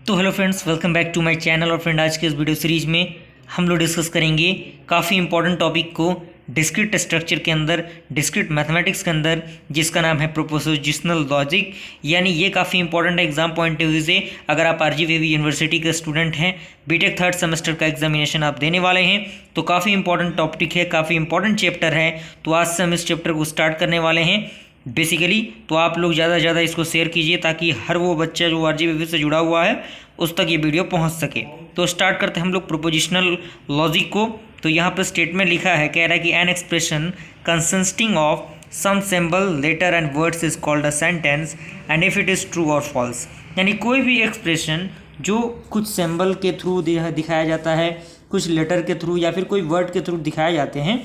तो hello friends, welcome back to my channel. और friend, आज के इस वीडियो सीरीज में हम लोग डिस्कस करेंगे काफ़ी इंपॉर्टेंट टॉपिक को डिस्क्रीट स्ट्रक्चर के अंदर, डिस्क्रीट मैथमेटिक्स के अंदर, जिसका नाम है प्रोपोजिशनल लॉजिक। यानी ये काफ़ी इंपॉर्टेंट है एग्जाम पॉइंट ऑफ व्यू से। अगर आप आरजीवीवी यूनिवर्सिटी के स्टूडेंट हैं, बीटेक थर्ड सेमेस्टर का एग्जामिनेशन आप देने वाले हैं, तो काफ़ी इंपॉर्टेंट टॉपिक है, काफ़ी इंपॉर्टेंट चैप्टर है। तो आज से हम इस चैप्टर को स्टार्ट करने वाले हैं बेसिकली। तो आप लोग ज़्यादा से ज़्यादा इसको शेयर कीजिए ताकि हर वो बच्चा जो आरजीवीवी से जुड़ा हुआ है उस तक ये वीडियो पहुंच सके। तो स्टार्ट करते हैं हम लोग प्रोपोजिशनल लॉजिक को। तो यहाँ पर स्टेटमेंट लिखा है, कह रहा है कि an expression consisting of some symbol letter and words is called a sentence and if it is true और फॉल्स। यानी कोई भी एक्सप्रेशन जो कुछ सिंबल के थ्रू दिखाया जाता है, कुछ लेटर के थ्रू या फिर कोई वर्ड के थ्रू दिखाए जाते हैं,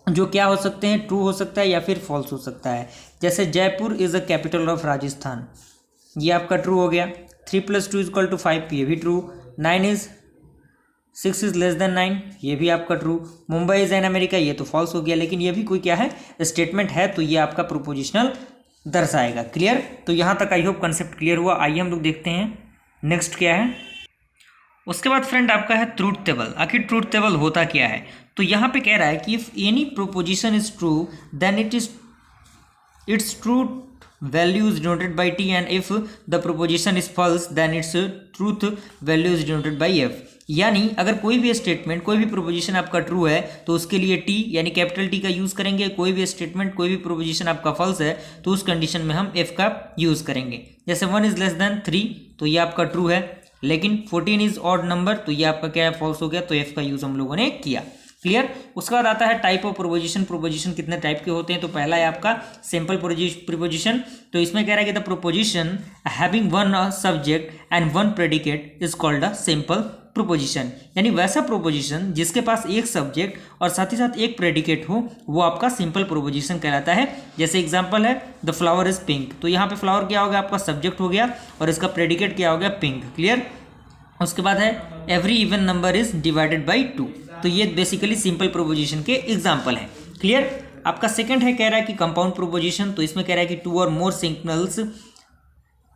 जो क्या हो सकते हैं, ट्रू हो सकता है या फिर फॉल्स हो सकता है। जैसे Jaipur is a capital of Rajasthan, ये आपका ट्रू हो गया। 3 + 2 = 5, ये भी ट्रू। 6 इज़ लेस देन 9, ये भी आपका true. Mumbai is an America, ये तो फॉल्स हो गया, लेकिन ये भी कोई क्या है, स्टेटमेंट है, तो ये आपका प्रोपोजिशनल दर्शाएगा। क्लियर? तो यहाँ तक आई होप कंसेप्ट क्लियर हुआ। आइए हम लोग देखते हैं नेक्स्ट क्या है। उसके बाद फ्रेंड आपका है ट्रूथ टेबल। आखिर ट्रूथ टेबल होता क्या है? तो यहाँ पे कह रहा है कि if any proposition is true then it's true value is denoted by t, and if the proposition is false then its truth value is denoted by f। यानी अगर कोई भी स्टेटमेंट, कोई भी प्रोपोजिशन आपका ट्रू है तो उसके लिए t यानी कैपिटल T का यूज़ करेंगे। कोई भी स्टेटमेंट, कोई भी प्रोपोजिशन आपका फॉल्स है तो उस कंडीशन में हम f का यूज़ करेंगे। जैसे 1 इज़ लेस देन 3, तो ये आपका ट्रू है, लेकिन 14 इज़ ऑड नंबर, तो ये आपका क्या है, फॉल्स हो गया, तो f का यूज़ हम लोगों ने किया। क्लियर? उसके बाद आता है टाइप ऑफ प्रोपोजिशन। प्रोपोजिशन कितने टाइप के होते हैं? तो पहला है आपका सिंपल प्रोपोजिशन। तो इसमें कह रहा है कि the proposition having one subject and one predicate is called a simple proposition. यानी वैसा प्रोपोजिशन जिसके पास एक सब्जेक्ट और साथ ही साथ एक प्रेडिकेट हो, वो आपका सिंपल प्रोपोजिशन कहलाता है। जैसे एग्जांपल है द फ्लावर इज पिंक, तो यहाँ पे फ्लावर क्या हो गया, आपका सब्जेक्ट हो गया और इसका प्रेडिकेट क्या हो गया, पिंक। क्लियर? उसके बाद है every even number is divided by 2, तो ये बेसिकली सिंपल प्रोपोजिशन के एग्जाम्पल हैं। क्लियर? आपका सेकंड है, कह रहा है कि कंपाउंड प्रोपोजिशन। तो इसमें कह रहा है कि 2 or more singles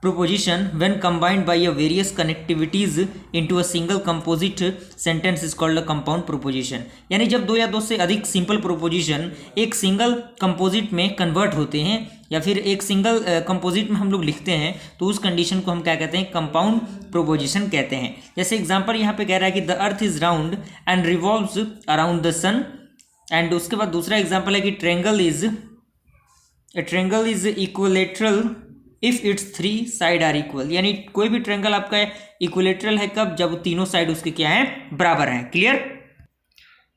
proposition when combined by a various connectivities into a single composite sentence is called a compound proposition। यानी जब दो या दो से अधिक सिंपल प्रोपोजिशन एक सिंगल कंपोजिट में कन्वर्ट होते हैं या फिर एक सिंगल कंपोजिट में हम लोग लिखते हैं, तो उस कंडीशन को हम क्या कहते हैं, कंपाउंड प्रोपोजिशन कहते हैं। जैसे एग्जांपल यहाँ पे कह रहा है कि the earth is round and revolves around the sun, and उसके बाद दूसरा एग्जांपल है कि triangle is equilateral if its 3 side are equal. यानी कोई भी ट्रायंगल आपका इक्विलेटरल है कब, जब तीनों साइड उसके क्या है, बराबर हैं। क्लियर?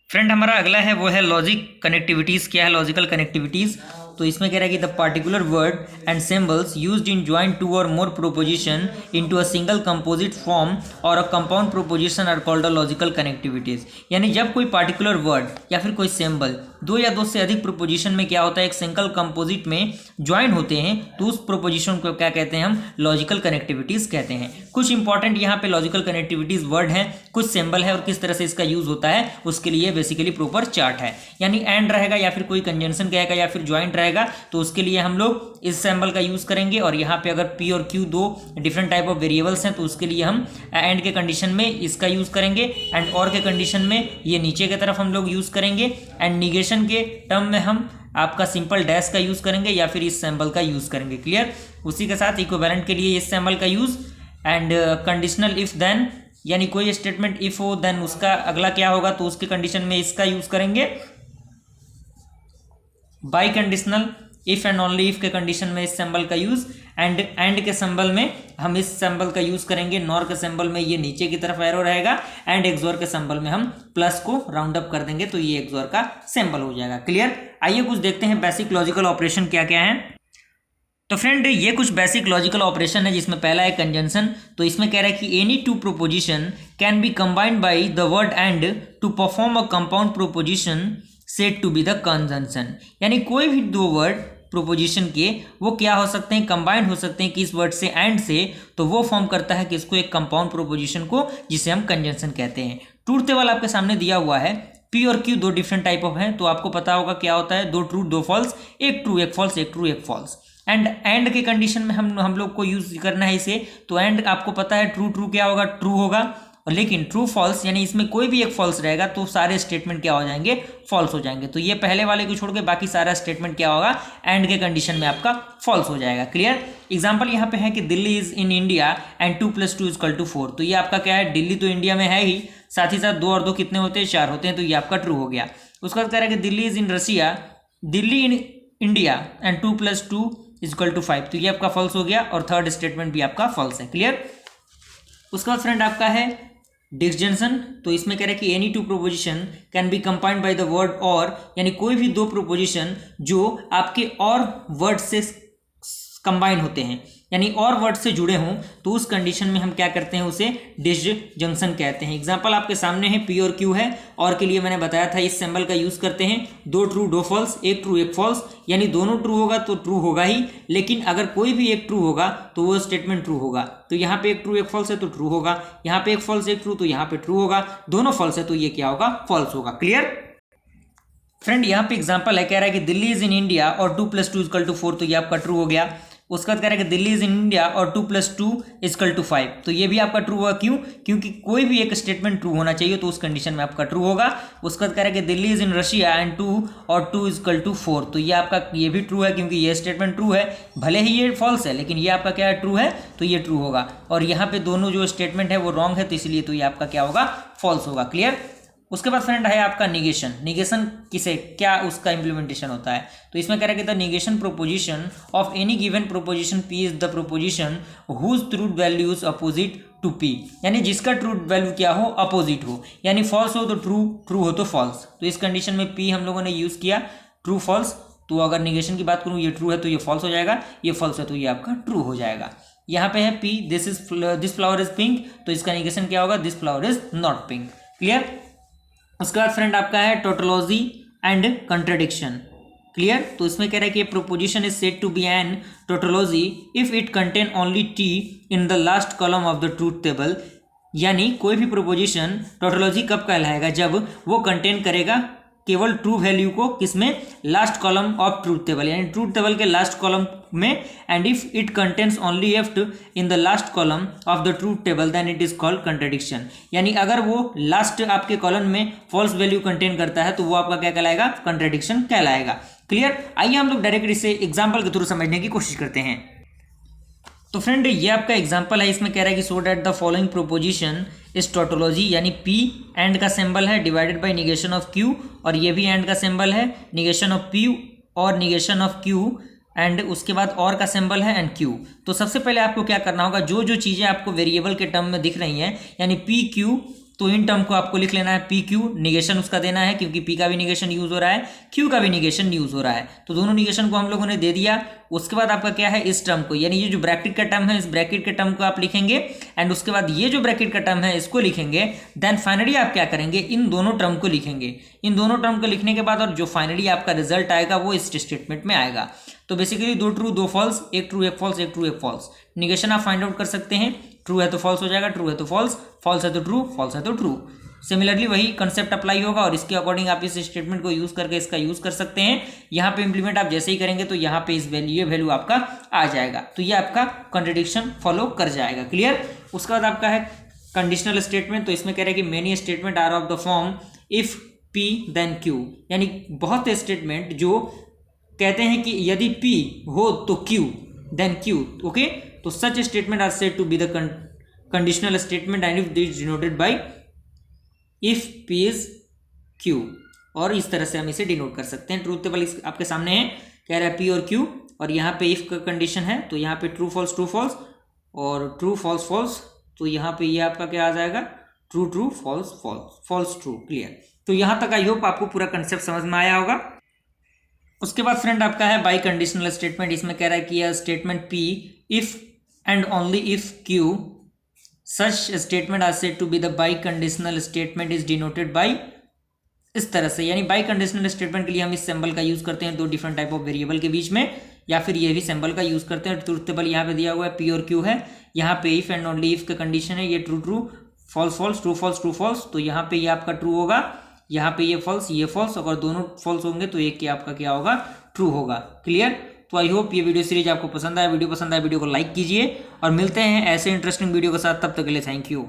फ्रेंड हमारा अगला है वो है लॉजिक कनेक्टिविटीज़। क्या है लॉजिकल कनेक्टिविटीज़? तो इसमें कह रहा है कि the particular word and symbols used in join 2 or more proposition into a single composite form or a compound proposition are called a logical connectivities. यानी जब कोई पार्टिकुलर वर्ड या फिर कोई सिंबल दो या दो से अधिक प्रोपोजिशन में क्या होता है, एक सिंगल कंपोजिट में ज्वाइन होते हैं, तो उस प्रोपोजिशन को क्या कहते हैं, हम लॉजिकल कनेक्टिविटीज़ कहते हैं। कुछ इंपॉर्टेंट यहाँ पे लॉजिकल कनेक्टिविटीज़ वर्ड हैं, कुछ सिंबल है और किस तरह से इसका यूज़ होता है उसके लिए बेसिकली प्रॉपर चार्ट है। यानी एंड रहेगा या फिर कोई कंजंक्शन कहेगा या फिर ज्वाइंट रहेगा, तो उसके लिए हम लोग इस सिंबल का यूज़ करेंगे। और यहाँ पे अगर p और q दो डिफरेंट टाइप ऑफ वेरिएबल्स हैं, तो उसके लिए हम एंड के कंडीशन में इसका यूज़ करेंगे, एंड और के कंडीशन में ये नीचे की तरफ हम लोग यूज़ करेंगे, एंड निगेशन के टर्म में हम आपका सिंपल डैश का यूज़ करेंगे या फिर इस सिंबल का यूज़ करेंगे। क्लियर? उसी के साथ इक्विवेलेंट के लिए इस सिंबल का use, and conditional if then, यानी कोई स्टेटमेंट इफ हो देन उसका अगला क्या होगा, तो उसके कंडीशन में इसका यूज़ करेंगे। By conditional if and only if के कंडीशन में इस सिंबल का यूज़, एंड के सिंबल में हम इस सिंबल का यूज़ करेंगे। नॉर के सिंबल में ये नीचे की तरफ एरो रहेगा, एंड एक्सोर के सिंबल में हम प्लस को राउंड अप कर देंगे, तो ये एक्सोर का सिंबल हो जाएगा। क्लियर? आइए कुछ देखते हैं बेसिक लॉजिकल ऑपरेशन क्या क्या है। तो फ्रेंड ये कुछ बेसिक लॉजिकल ऑपरेशन है, जिसमें पहला है कंजंक्शन। तो इसमें कह रहा है कि any 2 proposition can be combined by the word and to perform a compound proposition said to be the conjunction. यानी कोई भी दो वर्ड प्रोपोजिशन के वो क्या हो सकते हैं, कंबाइंड हो सकते हैं किस वर्ड से, एंड से, तो वो फॉर्म करता है किसको, एक कंपाउंड प्रोपोजिशन को, जिसे हम कंजंक्शन कहते हैं। ट्रूथ टेबल आपके सामने दिया हुआ है। पी और क्यू दो डिफरेंट टाइप ऑफ हैं, तो आपको पता होगा क्या होता है, 2 ट्रू 2 फॉल्स, एक ट्रू एक फॉल्स, एक ट्रू एक फॉल्स। एंड के कंडीशन में हम लोग को यूज करना है इसे। तो एंड आपको पता है ट्रू ट्रू क्या होगा, ट्रू होगा, लेकिन ट्रू फॉल्स यानी इसमें कोई भी एक फॉल्स रहेगा तो सारे स्टेटमेंट क्या हो जाएंगे, फॉल्स हो जाएंगे। तो ये पहले वाले को छोड़ के बाकी सारा स्टेटमेंट क्या होगा, एंड के कंडीशन में आपका फॉल्स हो जाएगा। क्लियर। एग्जांपल यहाँ पे है कि Delhi is in India and 2 + 2 = 4। तो ये आपका क्या है, दिल्ली तो इंडिया में है ही, साथ ही साथ 2 और 2 कितने होते हैं, 4 होते हैं। तो ये आपका ट्रू हो गया। उसके बाद कह रहा है कि Delhi is in Russia, Delhi in India and 2 + 2 = 5। तो ये आपका फॉल्स हो गया और थर्ड स्टेटमेंट भी आपका फॉल्स है। क्लियर। उसके बाद फ्रेंड आपका है डिसजंक्शन। तो इसमें कह रहा है कि any 2 proposition can be combined by the word और, यानी कोई भी 2 प्रोपोजिशन जो आपके और वर्ड से कंबाइन होते हैं, यानी और वर्ड से जुड़े हों, तो उस कंडीशन में हम क्या करते हैं, उसे डिसजंक्शन कहते हैं। एग्जांपल आपके सामने है, पी और क्यू है, और के लिए मैंने बताया था इस सिंबल का यूज करते हैं, 2 ट्रू 2 फॉल्स, 1 ट्रू 1 फॉल्स, यानी दोनों ट्रू होगा तो ट्रू होगा ही, लेकिन अगर कोई भी एक ट्रू होगा तो वो स्टेटमेंट ट्रू होगा। तो यहाँ पे 1 ट्रू 1 फॉल्स है तो ट्रू होगा, यहाँ पे 1 फॉल्स 1 ट्रू तो यहाँ पे ट्रू होगा, दोनों फॉल्स है तो ये क्या होगा, फॉल्स होगा। क्लियर। फ्रेंड यहाँ पे एग्जाम्पल है, कह रहा है कि दिल्ली इज इन इंडिया और 2 + 2 = 4। तो ये आपका ट्रू हो गया। उसका कह रहा है कि दिल्ली इज इन इंडिया और 2 + 2 = 5। तो ये भी आपका ट्रू होगा। क्यों? क्योंकि कोई भी एक स्टेटमेंट ट्रू होना चाहिए, तो उस कंडीशन में आपका ट्रू होगा। उसका कह रहा है कि Delhi is in Russia and 2 और 2 = 4। तो ये आपका ये भी ट्रू है, क्योंकि ये स्टेटमेंट ट्रू है, भले ही ये फॉल्स है लेकिन ये आपका क्या है, ट्रू है, तो ये ट्रू होगा। और यहाँ पे दोनों जो स्टेटमेंट है वो रॉन्ग है, तो इसलिए तो ये आपका क्या होगा, फॉल्स होगा। क्लियर। उसके बाद फ्रेंड है आपका निगेशन। निगेशन किसे, क्या उसका इंप्लीमेंटेशन होता है, तो इसमें कह रहा है कि the negation proposition of any given proposition P is the proposition whose truth values opposite to P, यानी जिसका ट्रूथ वैल्यू क्या हो, अपोजिट हो, यानी फॉल्स हो तो ट्रू, ट्रू हो तो फॉल्स। तो इस कंडीशन में पी हम लोगों ने यूज किया, ट्रू फॉल्स। तो अगर निगेशन की बात करूँ, ये ट्रू है तो ये फॉल्स हो जाएगा, ये फॉल्स है तो ये आपका ट्रू हो जाएगा। यहाँ पे है P, this flower is pink, तो इसका निगेशन क्या होगा, this flower is not pink. Clear. उसके बाद फ्रेंड आपका है टोटोलॉजी एंड कंट्राडिक्शन। क्लियर। तो इसमें कह रहा है कि proposition is said to be an tautology if it contain only T in the last column of the truth table, यानी कोई भी प्रोपोजिशन टोटोलॉजी कब कहलाएगा, जब वो कंटेन करेगा केवल ट्रू वैल्यू को, किसमें, last column of truth table, यानी ट्रूथ टेबल के लास्ट कॉलम में। And if it contains only F in the last column of the truth table then it is called contradiction, यानी अगर वो लास्ट आपके column में फॉल्स वैल्यू कंटेन करता है तो वो आपका क्या कहलाएगा, कंट्राडिक्शन कहलाएगा। क्लियर। आइए हम लोग डायरेक्ट इसे एग्जाम्पल के थ्रू समझने की कोशिश करते हैं। तो फ्रेंड ये आपका एग्जांपल है, इसमें कह रहा है कि so that the following proposition इस टोटोलॉजी, यानी पी एंड का सिंबल है divided by negation of Q, और ये भी एंड का सिंबल है, निगेशन ऑफ पी और निगेशन ऑफ क्यू, एंड उसके बाद और का सिंबल है एंड क्यू। तो सबसे पहले आपको क्या करना होगा, जो जो चीज़ें आपको वेरिएबल के टर्म में दिख रही हैं, यानी पी क्यू, तो इन टर्म को आपको लिख लेना है, पी क्यू, निगेशन उसका देना है, क्योंकि पी का भी निगेशन यूज हो रहा है, क्यू का भी निगेशन यूज हो रहा है, तो दोनों निगेशन को हम लोगों ने दे दिया। उसके बाद आपका क्या है, इस टर्म को, यानी ये जो ब्रैकेट का टर्म है, इस ब्रैकेट के टर्म को आप लिखेंगे, एंड उसके बाद ये जो ब्रैकेट का टर्म है इसको लिखेंगे। देन फाइनली आप क्या करेंगे, इन दोनों टर्म को लिखेंगे। इन दोनों टर्म को लिखने के बाद और जो फाइनली आपका रिजल्ट आएगा वो इस स्टेटमेंट में आएगा। तो basically 2 true 2 false, 1 true 1 false, 1 true 1 false. Negation आप फाइंड आउट कर सकते हैं, ट्रू है तो फॉल्स हो जाएगा, ट्रू है तो फॉल्स, फॉल्स है तो ट्रू, फॉल्स है तो ट्रू। सिमिलरली वही कंसेप्ट अप्लाई होगा और इसके अकॉर्डिंग आप इस स्टेटमेंट को यूज करके इसका यूज कर सकते हैं। यहाँ पे इंप्लीमेंट आप जैसे ही करेंगे तो यहाँ पे इस वैल्यू, ये वैल्यू आपका आ जाएगा, तो ये आपका कंट्राडिक्शन फॉलो कर जाएगा। क्लियर। उसके बाद आपका है कंडीशनल स्टेटमेंट। तो इसमें कह रहे हैं कि many statement are of the form if P then Q, यानी बहुत स्टेटमेंट जो कहते हैं कि यदि पी हो तो क्यू, देन क्यू। ओके, तो such statement are said to be the conditional statement and if this denoted by if P is Q, और इस तरह से हम इसे डिनोट कर सकते हैं। ट्रूथ टेबल आपके सामने है, कह रहा है पी और क्यू, और यहाँ पे इफ का कंडीशन है, तो यहाँ पे ट्रू फॉल्स और ट्रू फॉल्स फॉल्स, तो यहाँ पे ये आपका क्या आ जाएगा, true true false false, false true. Clear. तो यहाँ तक आई होप आपको पूरा कंसेप्ट समझ में आया होगा। उसके बाद फ्रेंड आपका है बाई कंडीशनल स्टेटमेंट। इसमें कह रहा है कि यह statement P if and only if Q, such statement are said to be the biconditional statement is denoted by, इस तरह से, यानी बाई कंडीशनल स्टेटमेंट के लिए हम इस सिंबल का यूज करते हैं 2 डिफरेंट टाइप ऑफ वेरिएबल के बीच में, या फिर ये भी सिंबल का यूज करते हैं। ट्रूथ टेबल यहाँ पे दिया हुआ है, पी और क्यू है, यहाँ पे इफ एंड ओनली इफ का कंडीशन है, ये true true, false false, true false, true false, तो यहाँ पे ये आपका ट्रू होगा, यहाँ पे ये फॉल्स, ये फॉल्स, अगर दोनों फॉल्स होंगे तो एक आपका क्या होगा, ट्रू होगा। क्लियर। तो आई होप ये वीडियो सीरीज आपको पसंद आया। वीडियो पसंद आया वीडियो को लाइक कीजिए और मिलते हैं ऐसे इंटरेस्टिंग वीडियो के साथ। तब तक के लिए थैंक यू।